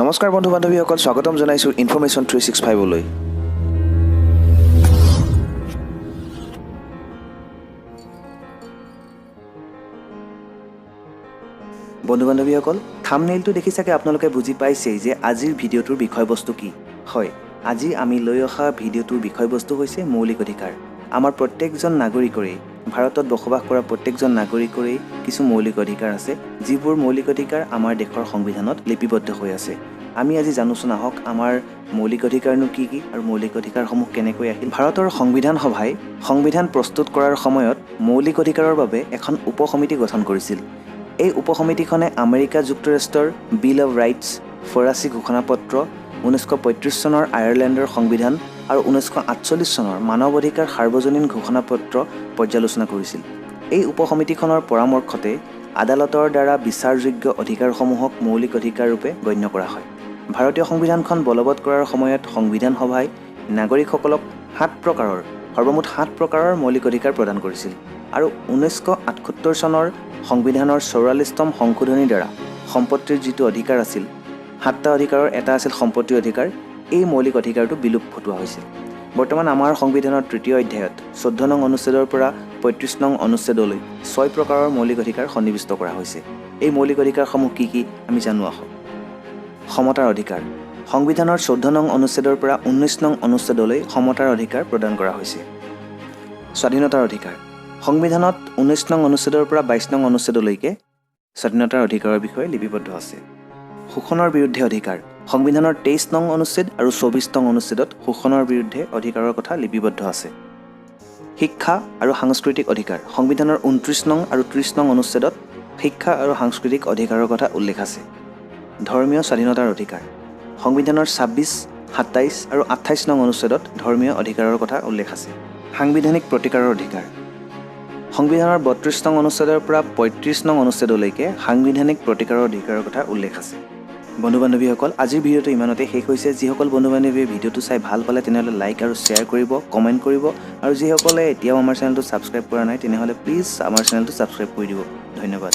নমস্কাৰ বন্ধু বান্ধৱীসকল, স্বাগতম জনাইছোঁ ইনফৰমেশ্যন 365লৈ। বন্ধু বান্ধৱীসকল, থাম্বনেইলটো দেখি চাগে আপোনালোকে বুজি পাইছেই যে আজিৰ ভিডিঅ'টোৰ বিষয়বস্তু কি হয়। আজি আমি লৈ অহা ভিডিঅ'টোৰ বিষয়বস্তু হৈছে মৌলিক অধিকাৰ। আমাৰ প্ৰত্যেকজন নাগৰিকৰেই, ভাৰতত বসবাস কৰা প্ৰত্যেকজন নাগৰিকৰেই কিছু মৌলিক অধিকাৰ আছে, যিবোৰ মৌলিক অধিকাৰ আমাৰ দেশৰ সংবিধানত লিপিবদ্ধ হৈ আছে। আমি আজি জানোচোন আহক আমাৰ মৌলিক অধিকাৰনো কি কি আৰু মৌলিক অধিকাৰসমূহ কেনেকৈ আহিল। ভাৰতৰ সংবিধান সভাই সংবিধান প্ৰস্তুত কৰাৰ সময়ত মৌলিক অধিকাৰৰ বাবে এখন উপ সমিতি গঠন কৰিছিল। এই উপসমিতিখনে আমেৰিকা যুক্তৰাষ্ট্ৰৰ বিল অৱ ৰাইটছ, ফৰাচী ঘোষণাপত্ৰ, 1935 চনৰ আয়াৰলেণ্ডৰ সংবিধান আৰু 1948 চনৰ মানৱ অধিকাৰ সাৰ্বজনীন ঘোষণাপত্ৰ পৰ্যালোচনা কৰিছিল। এই উপসমিতিখনৰ পৰামৰ্শতে আদালতৰ দ্বাৰা বিচাৰযোগ্য অধিকাৰসমূহক মৌলিক অধিকাৰ ৰূপে গণ্য কৰা হয়। ভাৰতীয় সংবিধানখন বলবৎ কৰাৰ সময়ত সংবিধান সভাই নাগৰিকসকলক সৰ্বমুঠ 7 প্ৰকাৰৰ মৌলিক অধিকাৰ প্ৰদান কৰিছিল আৰু 1978 চনৰ সংবিধানৰ 44তম সংশোধনীৰ দ্বাৰা সম্পত্তিৰ যিটো অধিকাৰ আছিল, 7টা অধিকাৰৰ এটা আছিল সম্পত্তিৰ অধিকাৰ। এই মৌলিক অধিকাৰটো বিলোপ ঘটোৱা হৈছিল। বৰ্তমান আমাৰ সংবিধানৰ 3য় অধ্যায়ত 14 নং অনুচ্ছেদৰ পৰা 35 নং অনুচ্ছেদলৈ 6 প্ৰকাৰৰ মৌলিক অধিকাৰ সন্নিৱিষ্ট কৰা হৈছে। এই মৌলিক অধিকাৰসমূহ কি কি আমি জানো আহক। সমতাৰ অধিকাৰ। সংবিধানৰ 14 নং অনুচ্ছেদৰ পৰা 19 নং অনুচ্ছেদলৈ সমতাৰ অধিকাৰ প্ৰদান কৰা হৈছে। স্বাধীনতাৰ অধিকাৰ। সংবিধানত 19 নং অনুচ্ছেদৰ পৰা 22 নং অনুচ্ছেদলৈকে স্বাধীনতাৰ অধিকাৰৰ বিষয়ে লিপিবদ্ধ আছে। শোষণৰ বিৰুদ্ধে অধিকাৰ। সংবিধানৰ 23 নং অনুচ্ছেদ আৰু 24 নং অনুচ্ছেদত শোষণৰ বিৰুদ্ধে অধিকাৰৰ কথা লিপিবদ্ধ আছে। শিক্ষা আৰু সাংস্কৃতিক অধিকাৰ। সংবিধানৰ 29 নং আৰু 30 নং অনুচ্ছেদত শিক্ষা আৰু সাংস্কৃতিক অধিকাৰৰ কথা উল্লেখ আছে। ধৰ্মীয় স্বাধীনতাৰ অধিকাৰ। সংবিধানৰ 26, 27 আৰু 28 নং অনুচ্ছেদত ধৰ্মীয় অধিকাৰৰ কথা উল্লেখ আছে। সাংবিধানিক প্ৰতিকাৰৰ অধিকাৰ। সংবিধানৰ 32 নং অনুচ্ছেদৰ পৰা 35 নং অনুচ্ছেদলৈকে সাংবিধানিক প্ৰতিকাৰৰ অধিকাৰৰ কথা উল্লেখ আছে। বন্ধু বান্ধৱীসকল, আজিৰ ভিডিঅ'টো ইমানতে শেষ হৈছে। যিসকল বন্ধু বান্ধৱীয়ে ভিডিঅ'টো চাই ভাল পালে তেনেহ'লে লাইক আৰু শ্বেয়াৰ কৰিব, কমেণ্ট কৰিব, আৰু যিসকলে এতিয়াও আমাৰ চেনেলটো ছাবস্ক্ৰাইব কৰা নাই তেনেহ'লে প্লিজ আমাৰ চেনেলটো ছাবস্ক্ৰাইব কৰি দিব। ধন্যবাদ।